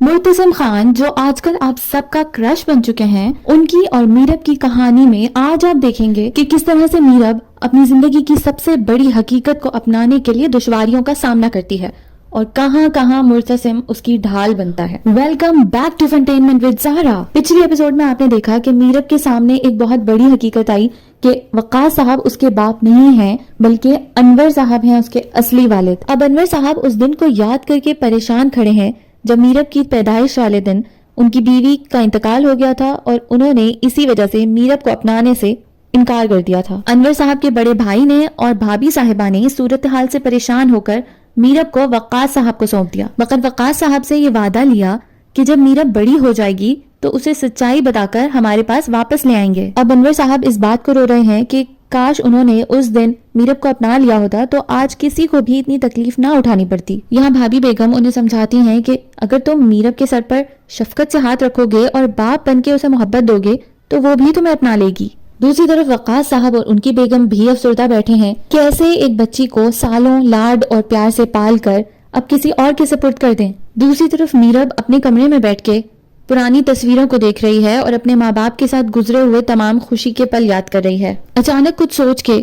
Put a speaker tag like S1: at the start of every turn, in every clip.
S1: मुर्तसिम खान जो आजकल आप सबका क्रश बन चुके हैं, उनकी और मीरब की कहानी में आज आप देखेंगे कि किस तरह से मीरब अपनी जिंदगी की सबसे बड़ी हकीकत को अपनाने के लिए दुश्वारियों का सामना करती है और कहां कहां मुर्तसिम उसकी ढाल बनता है। Welcome back to funtainment with Zahra. पिछले एपिसोड में आपने देखा कि मीरब के सामने एक बहुत बड़ी हकीकत आई कि वक़ास साहब उसके बाप नहीं हैं, बल्कि अनवर साहब हैं उसके असली वालिद। अब अनवर साहब उस दिन को याद करके परेशान खड़े हैं जब मीरब की पैदाइश वाले दिन उनकी बीवी का इंतकाल हो गया था और उन्होंने इसी वजह से मीरब को अपनाने से इनकार कर दिया था। अनवर साहब के बड़े भाई ने और भाभी साहिबा ने इस सूरत हाल से परेशान होकर मीरब को वक़ास साहब को सौंप दिया, मगर वक़ास साहब से ये वादा लिया कि जब मीरब बड़ी हो जाएगी तो उसे सच्चाई बताकर हमारे पास वापस ले आएंगे। अब अनवर साहब इस बात को रो रहे हैं कि काश उन्होंने उस दिन मीरब को अपना लिया होता तो आज किसी को भी इतनी तकलीफ ना उठानी पड़ती। यहाँ भाभी बेगम उन्हें समझाती हैं कि अगर तुम मीरब के सर पर शफकत से हाथ रखोगे और बाप बन के उसे मोहब्बत दोगे तो वो भी तुम्हें अपना लेगी। दूसरी तरफ वक़ास साहब और उनकी बेगम भी अफसरदा बैठे हैं कि ऐसे एक बच्ची को सालों लाड और प्यार से पाल कर अब किसी और के सुपुर्द कर दें। दूसरी तरफ मीरब अपने कमरे में बैठ के पुरानी तस्वीरों को देख रही है और अपने माँ बाप के साथ गुजरे हुए तमाम खुशी के पल याद कर रही है। अचानक कुछ सोच के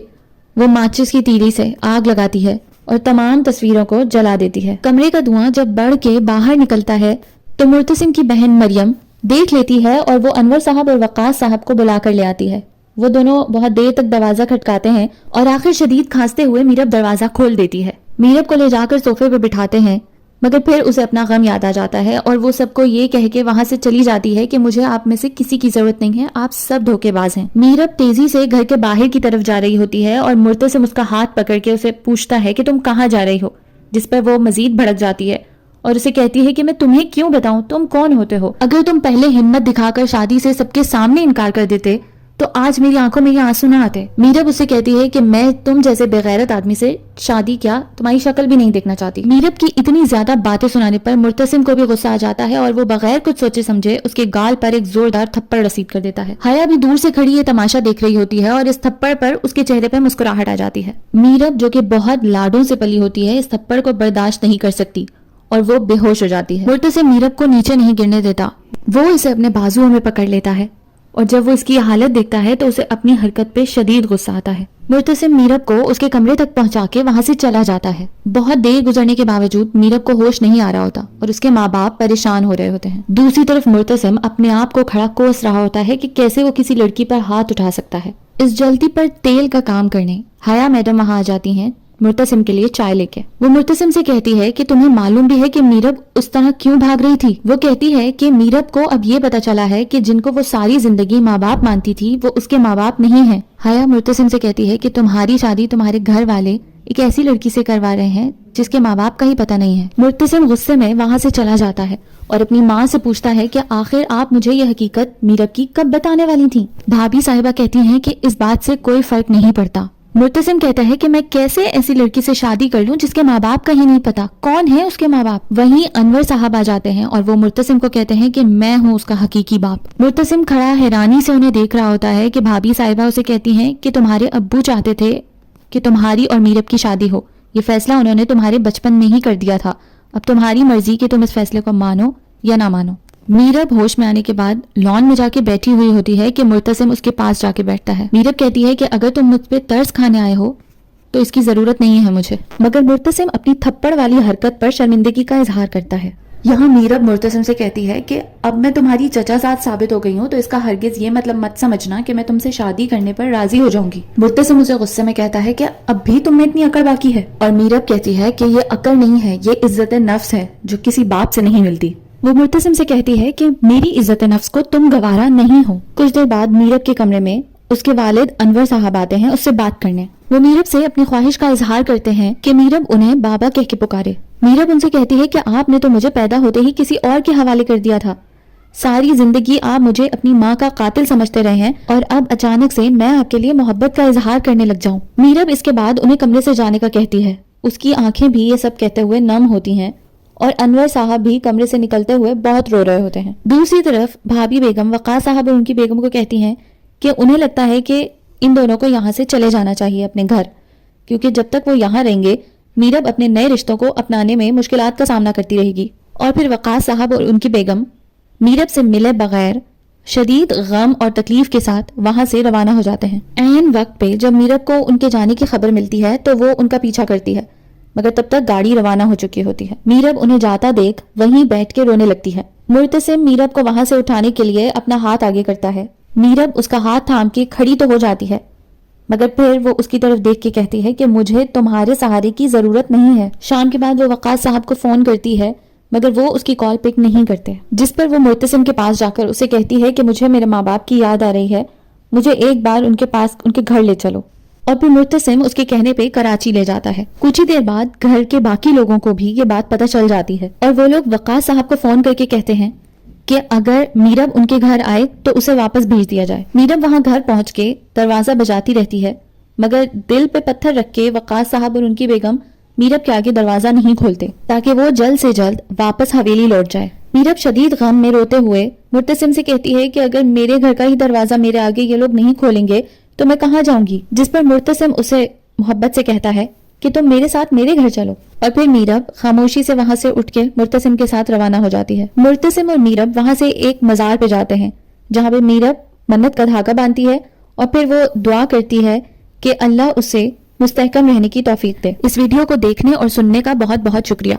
S1: वो माचिस की तीली से आग लगाती है और तमाम तस्वीरों को जला देती है। कमरे का धुआं जब बढ़ के बाहर निकलता है तो मुर्तसिम की बहन मरियम देख लेती है और वो अनवर साहब और वक़ास साहब को बुला कर ले आती है। वो दोनों बहुत देर तक दरवाजा खटकाते हैं और आखिर शदीद खांसते हुए मीरब दरवाजा खोल देती है। मीरब को ले जाकर सोफे पर बिठाते हैं, मगर फिर उसे अपना गम याद आ जाता है और वो सबको ये कह के वहां से चली जाती है कि मुझे आप में से किसी की जरूरत नहीं है, आप सब धोखेबाज हैं। मीरब तेजी से घर के बाहर की तरफ जा रही होती है और मुर्तसिम उसका हाथ पकड़ के उसे पूछता है कि तुम कहाँ जा रही हो, जिस पर वो मजीद भड़क जाती है और उसे कहती है कि मैं तुम्हें क्यों बताऊं, तुम कौन होते हो? अगर तुम पहले हिम्मत दिखाकर शादी से सबके सामने इनकार कर देते तो आज मेरी आंखों में ये आंसू न आते। मीरब उससे कहती है कि मैं तुम जैसे बेगैरत आदमी से शादी क्या तुम्हारी शक्ल भी नहीं देखना चाहती। मीरब की इतनी ज्यादा बातें सुनाने पर मुर्तसिम को भी गुस्सा आ जाता है और वो बगैर कुछ सोचे समझे उसके गाल पर एक जोरदार थप्पड़ रसीद कर देता है। हया भी दूर से खड़ी ये तमाशा देख रही होती है और इस थप्पड़ पर उसके चेहरे पर मुस्कुराहट आ जाती है। मीरब जो कि बहुत लाडों से पली होती है, इस थप्पड़ को बर्दाश्त नहीं कर सकती और वो बेहोश हो जाती है। मुर्तसिम मीरब को नीचे नहीं गिरने देता, वो इसे अपने बाजुओं में पकड़ लेता है और जब वो इसकी हालत देखता है तो उसे अपनी हरकत पे शदीद गुस्सा आता है। मुर्तसिम मीरब को उसके कमरे तक पहुंचा के वहां से चला जाता है। बहुत देर गुजरने के बावजूद मीरब को होश नहीं आ रहा होता और उसके माँ बाप परेशान हो रहे होते हैं। दूसरी तरफ मुर्तसिम अपने आप को खड़ा कोस रहा होता है कि कैसे वो किसी लड़की पर हाथ उठा सकता है। इस जल्दी पर तेल का काम करने हया मैडम वहां आ जाती हैं मुर्तसिम के लिए चाय लेके। वो मुर्तसिम से कहती है कि तुम्हें मालूम भी है कि मीरब उस तरह क्यों भाग रही थी? वो कहती है कि मीरब को अब ये पता चला है कि जिनको वो सारी जिंदगी माँ बाप मानती थी वो उसके माँ बाप नहीं हैं। हया मुर्तसिम से कहती है कि तुम्हारी शादी तुम्हारे घर वाले एक ऐसी लड़की से करवा रहे हैं जिसके माँ बाप का ही पता नहीं है। मुर्तसिम गुस्से में वहाँ से चला जाता है और अपनी माँ से पूछता है कि आखिर आप मुझे ये हकीकत मीरब की कब बताने वाली थी? भाभी साहिबा कहती हैं कि इस बात से कोई फर्क नहीं पड़ता। मुर्तसिम कहता है कि मैं कैसे ऐसी लड़की से शादी कर लूं जिसके माँ बाप का ही नहीं पता, कौन है उसके माँ बाप? वहीं अनवर साहब आ जाते हैं और वो मुर्तसिम को कहते हैं कि मैं हूँ उसका हकीकी बाप। मुर्तसिम खड़ा हैरानी से उन्हें देख रहा होता है कि भाभी साहिबा उसे कहती हैं कि तुम्हारे अब्बू चाहते थे कि तुम्हारी और मीरब की शादी हो, ये फैसला उन्होंने तुम्हारे बचपन में ही कर दिया था, अब तुम्हारी मर्जी कि तुम इस फैसले को मानो या ना मानो। मीरब होश में आने के बाद लॉन में जाके बैठी हुई होती है कि मुर्तसिम उसके पास जाके बैठता है। मीरब कहती है कि अगर तुम मुझ पे तरस खाने आए हो तो इसकी जरूरत नहीं है मुझे, मगर मुर्तसिम अपनी थप्पड़ वाली हरकत पर शर्मिंदगी का इजहार करता है। यहाँ मीरब मुर्तसिम से कहती है कि अब मैं तुम्हारी चचा साथ साबित हो गई हूँ तो इसका हरगिज ये मतलब मत समझना कि मैं तुमसे शादी करने पर राजी हो जाऊंगी। मुर्तसिम उसे गुस्से में कहता है कि अब भी तुम में इतनी अकल बाकी है, और मीरब कहती है कि ये अकल नहीं है, ये इज्जत नफ्स है जो किसी बाप से नहीं मिलती। वो मुर्तसिम से कहती है कि मेरी इज्जत नफ्स को तुम गवारा नहीं हो। कुछ देर बाद मीरब के कमरे में उसके वालिद अनवर साहब आते हैं उससे बात करने। वो मीरब से अपनी ख्वाहिश का इजहार करते हैं कि मीरब उन्हें बाबा कह के पुकारे। मीरब उनसे कहती है कि आपने तो मुझे पैदा होते ही किसी और के हवाले कर दिया था, सारी जिंदगी आप मुझे अपनी माँ का कातिल समझते रहे हैं और अब अचानक से मैं आपके लिए मोहब्बत का इजहार करने लग जाऊं। मीरब इसके बाद उन्हें कमरे से जाने का कहती है। उसकी आंखें भी ये सब कहते हुए नम होती हैं और अनवर साहब भी कमरे से निकलते हुए बहुत रो रहे होते हैं। दूसरी तरफ भाभी बेगम वक़ास साहब और उनकी बेगम को कहती हैं कि उन्हें लगता है कि इन दोनों को यहाँ से चले जाना चाहिए अपने घर, क्योंकि जब तक वो यहाँ रहेंगे मीरब अपने नए रिश्तों को अपनाने में मुश्किलात का सामना करती रहेगी اور پھر وقاص صاحب اور ان کی بیگم میرب سے ملے بغیر شدید غم اور تکلیف کے ساتھ وہاں سے روانہ ہو جاتے ہیں۔ عین وقت پہ جب میرب کو ان کے جانے کی خبر ملتی ہے تو وہ ان کا پیچھا کرتی ہے، مگر تب تک گاڑی روانہ ہو چکی ہوتی ہے۔ میرب انہیں جاتا دیکھ وہیں بیٹھ کے رونے لگتی ہے۔ مرتسم میرب کو وہاں سے اٹھانے کے لیے اپنا ہاتھ آگے کرتا ہے۔ میرب اس کا ہاتھ تھام کے کھڑی تو ہو جاتی ہے، مگر پھر وہ اس کی طرف دیکھ کے کہتی ہے کہ مجھے تمہارے سہارے کی ضرورت نہیں ہے۔ شام کے بعد وہ وقاص صاحب کو فون کرتی ہے، مگر وہ اس کی کال پک نہیں کرتے، جس پر وہ مرتسم کے پاس جا کر اسے کہتی ہے کہ مجھے میرے ماں باپ کی یاد آ رہی ہے، مجھے ایک بار ان کے پاس ان کے گھر لے چلو۔ اور پھر مرتسم اس کے کہنے پہ کراچی لے جاتا ہے۔ کچھ ہی دیر بعد گھر کے باقی لوگوں کو بھی یہ بات پتہ چل جاتی ہے اور وہ لوگ وقاص صاحب کو فون کر کے کہتے ہیں کہ اگر میرب ان کے گھر آئے تو اسے واپس بھیج دیا جائے۔ میرب وہاں گھر پہنچ کے دروازہ بجاتی رہتی ہے، مگر دل پہ پتھر رکھ کے وقاص صاحب اور ان کی بیگم میرب کے آگے دروازہ نہیں کھولتے تاکہ وہ جلد سے جلد واپس حویلی لوٹ جائے۔ میرب شدید غم میں روتے ہوئے مرتسم سے کہتی ہے کہ اگر میرے گھر کا ہی دروازہ میرے آگے یہ لوگ نہیں کھولیں گے تو میں کہاں جاؤں گی، جس پر مرتسم اسے محبت سے کہتا ہے کہ تم میرے ساتھ میرے گھر چلو۔ اور پھر میرب خاموشی سے وہاں سے اٹھ کے مرتسم کے ساتھ روانہ ہو جاتی ہے۔ مرتسم اور میرب وہاں سے ایک مزار پہ جاتے ہیں جہاں پہ میرب منت کا دھاگا باندھتی ہے اور پھر وہ دعا کرتی ہے کہ اللہ اسے مستحکم رہنے کی توفیق دے۔ اس ویڈیو کو دیکھنے اور سننے کا بہت بہت شکریہ۔